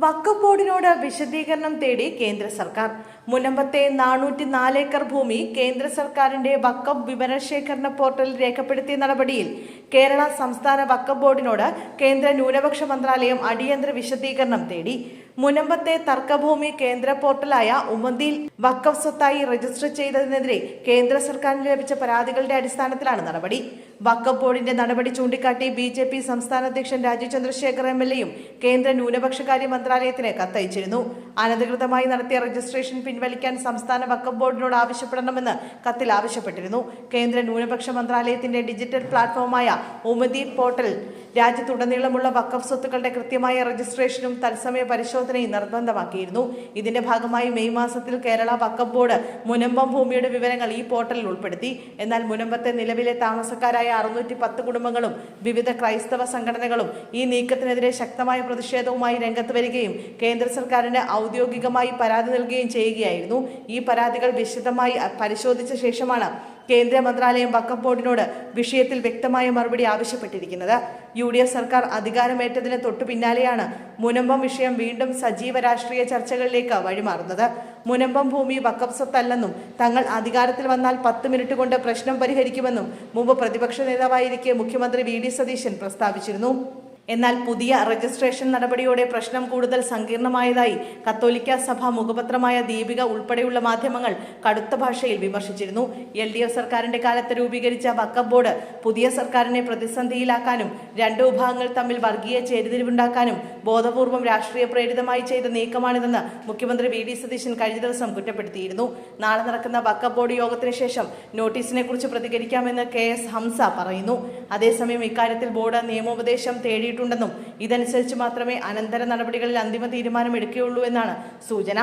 വഖഫ് ബോർഡിനോട് വിശദീകരണം തേടി കേന്ദ്ര സർക്കാർ. മുനമ്പത്തെ 404 ഏക്കർ ഭൂമി കേന്ദ്ര സർക്കാരിന്റെ വഖഫ് വിവരശേഖരണ പോർട്ടലിൽ രേഖപ്പെടുത്തിയ നടപടിയിൽ കേരള സംസ്ഥാന വഖഫ് ബോർഡിനോട് കേന്ദ്ര ന്യൂനപക്ഷ മന്ത്രാലയം അടിയന്തര വിശദീകരണം തേടി. മുനമ്പത്തെ തർക്കഭൂമി കേന്ദ്ര പോർട്ടലായ ഉമദിൽ വഖഫ് സ്വത്തായി രജിസ്റ്റർ ചെയ്തതിനെതിരെ കേന്ദ്ര സർക്കാരിന് ലഭിച്ച പരാതികളുടെ അടിസ്ഥാനത്തിലാണ് നടപടി. വഖഫ് ബോർഡിന്റെ നടപടി ചൂണ്ടിക്കാട്ടി BJP സംസ്ഥാന അധ്യക്ഷൻ രാജീവ് ചന്ദ്രശേഖർ MLA-യും കേന്ദ്ര ന്യൂനപക്ഷകാര്യ മന്ത്രാലയത്തിന് കത്തയച്ചിരുന്നു. അനധികൃതമായി നടത്തിയ രജിസ്ട്രേഷൻ പിൻവലിക്കാൻ സംസ്ഥാന വഖഫ് ബോർഡിനോട് ആവശ്യപ്പെടണമെന്ന് കത്തിൽ ആവശ്യപ്പെട്ടിരുന്നു. കേന്ദ്ര ന്യൂനപക്ഷ മന്ത്രാലയത്തിന്റെ ഡിജിറ്റൽ പ്ലാറ്റ്ഫോമായ ഉമദി പോർട്ടൽ രാജ്യത്തുടനീളമുള്ള വഖഫ് സ്വത്തുക്കളുടെ കൃത്യമായ രജിസ്ട്രേഷനും തത്സമയ പരിശോധനയും നിർബന്ധമാക്കിയിരുന്നു. ഇതിന്റെ ഭാഗമായി മെയ് മാസത്തിൽ കേരള വഖഫ് ബോർഡ് മുനമ്പം ഭൂമിയുടെ വിവരങ്ങൾ ഈ പോർട്ടലിൽ ഉൾപ്പെടുത്തി. എന്നാൽ മുനമ്പത്തെ നിലവിലെ താമസക്കാരായ 610 കുടുംബങ്ങളും വിവിധ ക്രൈസ്തവ സംഘടനകളും ഈ നീക്കത്തിനെതിരെ ശക്തമായ പ്രതിഷേധവുമായി രംഗത്ത് വരികയും കേന്ദ്ര സർക്കാരിന് ഔദ്യോഗികമായി പരാതി നൽകുകയും ചെയ്യുകയായിരുന്നു. ഈ പരാതികൾ വിശദമായി പരിശോധിച്ച ശേഷമാണ് കേന്ദ്ര മന്ത്രാലയം വഖഫ് ബോർഡിനോട് വിഷയത്തിൽ വ്യക്തമായ മറുപടി ആവശ്യപ്പെട്ടിരിക്കുന്നത്. UDF സർക്കാർ അധികാരമേറ്റതിന് തൊട്ടു പിന്നാലെയാണ് മുനമ്പം വിഷയം വീണ്ടും സജീവ രാഷ്ട്രീയ ചർച്ചകളിലേക്ക് വഴിമാറുന്നത്. മുനമ്പം ഭൂമി വഖഫ് സ്വത്തല്ലെന്നും തങ്ങൾ അധികാരത്തിൽ വന്നാൽ 10 മിനിറ്റ് കൊണ്ട് പ്രശ്നം പരിഹരിക്കുമെന്നും മുമ്പ് പ്രതിപക്ഷ നേതാവായിരിക്കെ മുഖ്യമന്ത്രി VD സതീശൻ പ്രസ്താവിച്ചിരുന്നു. എന്നാൽ പുതിയ രജിസ്ട്രേഷൻ നടപടിയോടെ പ്രശ്നം കൂടുതൽ സങ്കീർണമായതായി കത്തോലിക്ക സഭ മുഖപത്രമായ ദീപിക ഉൾപ്പെടെയുള്ള മാധ്യമങ്ങൾ കടുത്ത ഭാഷയിൽ വിമർശിച്ചിരുന്നു. LDF സർക്കാരിന്റെ കാലത്ത് രൂപീകരിച്ച വഖഫ് ബോർഡ് പുതിയ സർക്കാരിനെ പ്രതിസന്ധിയിലാക്കാനും രണ്ട് വിഭാഗങ്ങൾ തമ്മിൽ വർഗീയ ചേരിതിരിവുണ്ടാക്കാനും ബോധപൂർവം രാഷ്ട്രീയ പ്രേരിതമായി ചെയ്ത നീക്കമാണിതെന്ന് മുഖ്യമന്ത്രി VD സതീശൻ കഴിഞ്ഞ ദിവസം കുറ്റപ്പെടുത്തിയിരുന്നു. നാളെ നടക്കുന്ന വഖഫ് ബോർഡ് യോഗത്തിന് ശേഷം നോട്ടീസിനെ കുറിച്ച് പ്രതികരിക്കാമെന്ന് KS ഹംസ പറയുന്നു. അതേസമയം ഇക്കാര്യത്തിൽ ബോർഡ് നിയമോപദേശം തേടി ുണ്ടെന്നും ഇതനുസരിച്ച് മാത്രമേ അനന്തര നടപടികളിൽ അന്തിമ തീരുമാനം എടുക്കുകയുള്ളൂ എന്നാണ് സൂചന.